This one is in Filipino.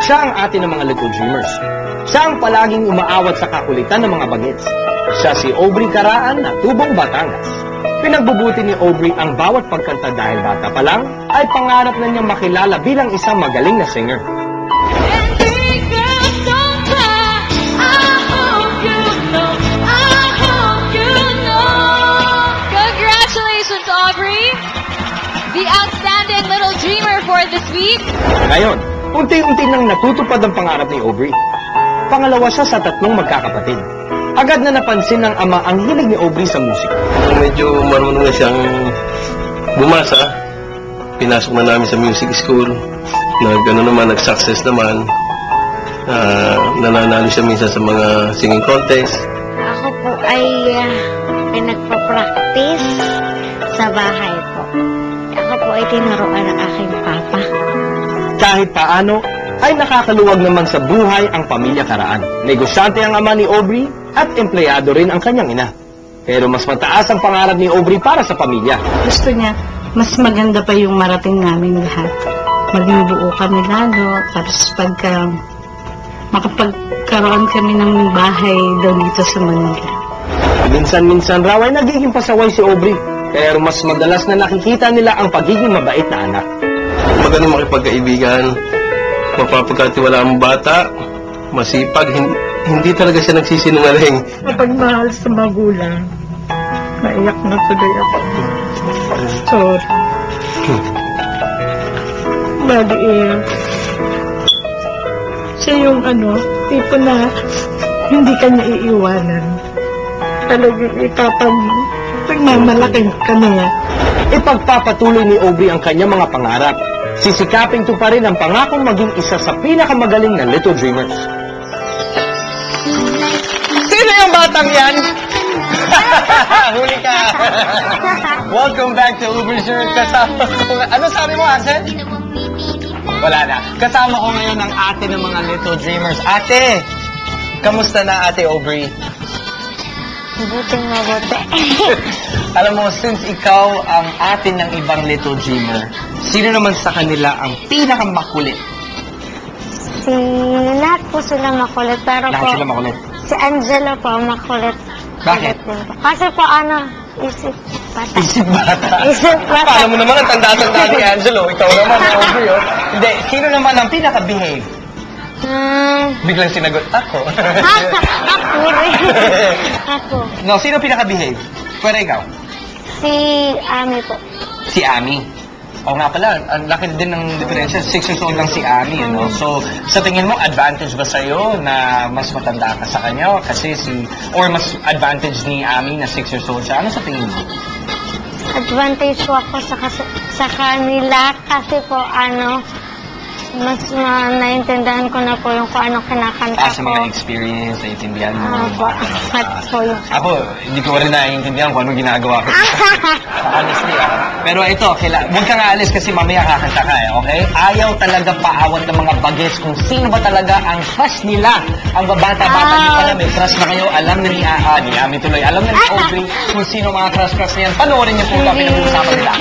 Siya ang atin ng mga Little Dreamers. Siya ang palaging umaawat sa kakulitan ng mga bagets. Siya si Aubrey Caraan na tubong Batangas. Pinagbubuti ni Aubrey ang bawat pagkanta dahil bata pa lang ay pangarap na niyang makilala bilang isang magaling na singer. Congratulations, Aubrey! The outstanding Little Dreamer for this week. Ngayon, unti-unti nang natutupad ang pangarap ni Aubrey. Pangalawa siya sa 3 magkakapatid. Agad na napansin ng ama ang hilig ni Aubrey sa musika. Medyo marunong na siyang bumasa. Pinasok na namin sa music school. Nag-success naman. Nananalo siya minsan sa mga singing contest. Ako po ay pinagpa-practice sa bahay po. Ako po ay tinuruan ng aking papa. Kahit paano, ay nakakaluwag naman sa buhay ang pamilya Caraan. Negosyante ang ama ni Aubrey at empleyado rin ang kanyang ina. Pero mas mataas ang pangarap ni Aubrey para sa pamilya. Gusto niya, mas maganda pa yung marating namin lahat. Maging buo kami lalo, tapos pagka makapagkaroon kami ng bahay daw dito sa Manila. Minsan-minsan raw ay nagiging pasaway si Aubrey. Pero mas madalas na nakikita nila ang pagiging mabait na anak. Magaling makipagkaibigan, mapapagkatiwala ang bata, masipag, hindi talaga siya nagsisinungaling. Kapag mahal sa magulang, naiyak na tuloy ako. Sorry. Bali siya yung tipo na hindi ka niya iiwanan. Talagang pagmamalaki ka na niya. Ipagpapatuloy ni Aubrey ang kanyang mga pangarap. Sisikaping tuparin ang pangakong maging isa sa pinakamagaling na Little Dreamers. Sino yung batang yan? Huli ka! Welcome back to Uber Shirt. Kasama ko... Ano sabi mo, Axel? Wala na. Kasama ko ngayon ang ate ng mga Little Dreamers. Ate! Kamusta na, Ate Aubrey? Mabuti. Alam mo, since ikaw ang atin ng ibang Little Dreamer, sino naman sa kanila ang pinakamakulit? Lahat po sila makulit. Pero Lahat po, sila makulit. si Angelo po makulit. Bakit? Kulit din po. Kasi po isip bata. Isip bata. Isip bata. Paano mo naman ang tanda-tanda ni Angelo? Ikaw naman, Aubrey, oh. Hindi, sino naman ang pinaka-behave? Biglang sinagot, ako. Ako rin. Ako. No, sino pinaka-behave? Pwede ikaw? Si Ami po. Si Ami. O nga pala, ang laki din ng diferensya. 6 years old lang si Ami, no? So, sa tingin mo, advantage ba sa'yo na mas matanda ka sa kanya? Kasi or mas advantage ni Ami na 6 years old siya? Ano sa tingin mo? Advantage po ako sa kanila kasi po mas naintindihan ko na po yung kung ano kinakanta Sa ko. mga experience, naiintindihan mo. Ako, hindi ko rin naiintindihan kung anong ginagawa ko. Honestly, Pero ito, huwag kang aalis kasi mamaya kakanta ka, okay? Ayaw talaga paawat ng mga bagets kung sino ba talaga ang crush nila. Ang babata-bata niyo pala, may crush na kayo. Alam na ni Ami tuloy. Alam na ni Aubrey kung sino mga crush na yan. Panoorin niyo po kami ng usapan nila.